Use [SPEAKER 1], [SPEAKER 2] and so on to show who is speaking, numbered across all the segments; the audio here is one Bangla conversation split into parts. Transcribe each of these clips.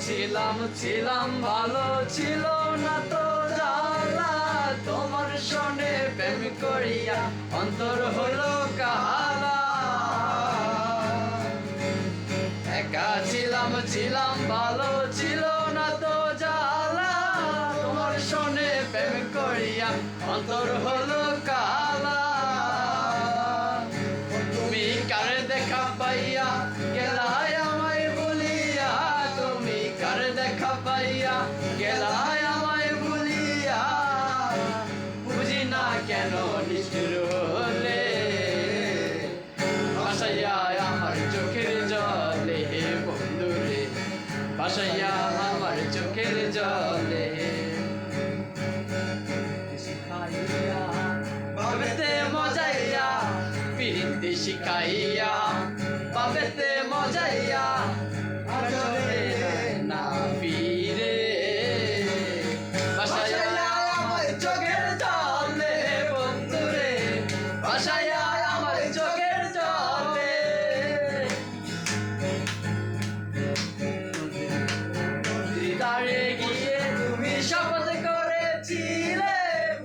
[SPEAKER 1] ছিলাম ছিলাম ভালো ছিল না তো জ্বালা তোমার সনে প্রেম করিয়া অন্তর হলো কালা একা ছিলাম ছিলাম ভালো ছিল না তো জ্বালা তোমার সনে প্রেম করিয়া অন্তর হলো কালা তুমি কার দেখা পাইয়া গেলায় আমায় বলিয়া তুমি কার দেখা পাইয়া গেলায় আমায় বলিয়া বুঝি না কেন নিষ্ঠুর হলে ভাসাইয়া আমার চোখের জলে বন্ধুরে ভাসাইয়া আমার চোখের জলে শিখাইয়া বাবেতে মজাইয়া পিরিতি শিখাইয়া বাবেতে মজাইয়া আজরে না ফিরে ভাসাইয়া আমার চোখের জলে বন্ধুরে ভাসাইয়া আমার চোখের জলে দাঁড়ে গিয়ে তুমি শপথ করেছিলে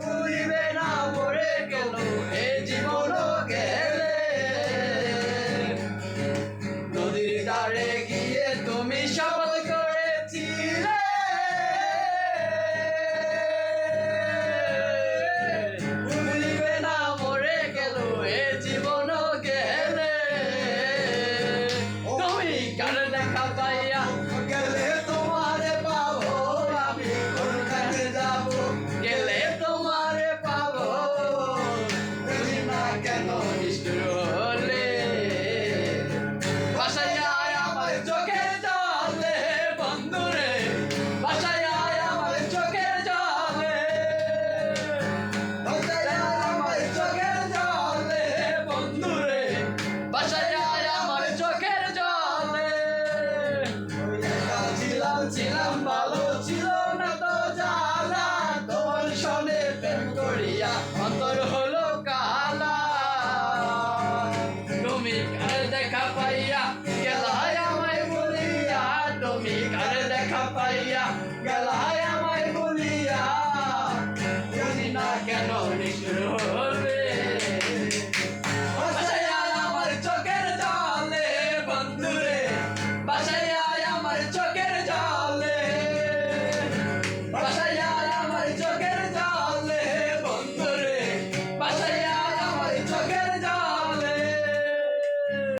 [SPEAKER 1] ভুলিবে না মরে গেল এ জীবন গেলে নদীর দাঁড়ে গিয়ে তুমি শপথ করেছিলে ভুলিবে না মরে গেল এ জীবন গেলে তুমি কার দেখা পাইয়া গেলে তোমারে পাবো আমি কোনখানে যাব গেলে তোমারে পাবো বুঝি না কেন নিষ্ঠুর হলে ভাসাইয়া আমার চোখের জলে বন্ধুরে ভাসাইয়া আমার চোখের জলে ভাসাইয়া আমার চোখের জলে বন্ধুরে ভাসাইয়া আমার চোখের জলে ছিলাম ছিলাম ভালো ছিল না তো জ্বালা তোমার সনে প্রেম করিয়া অন্তর হলো কালা তুমি কার দেখা পাইয়া গেলায় আমায় বলিয়া তুমি কার দেখা পাইয়া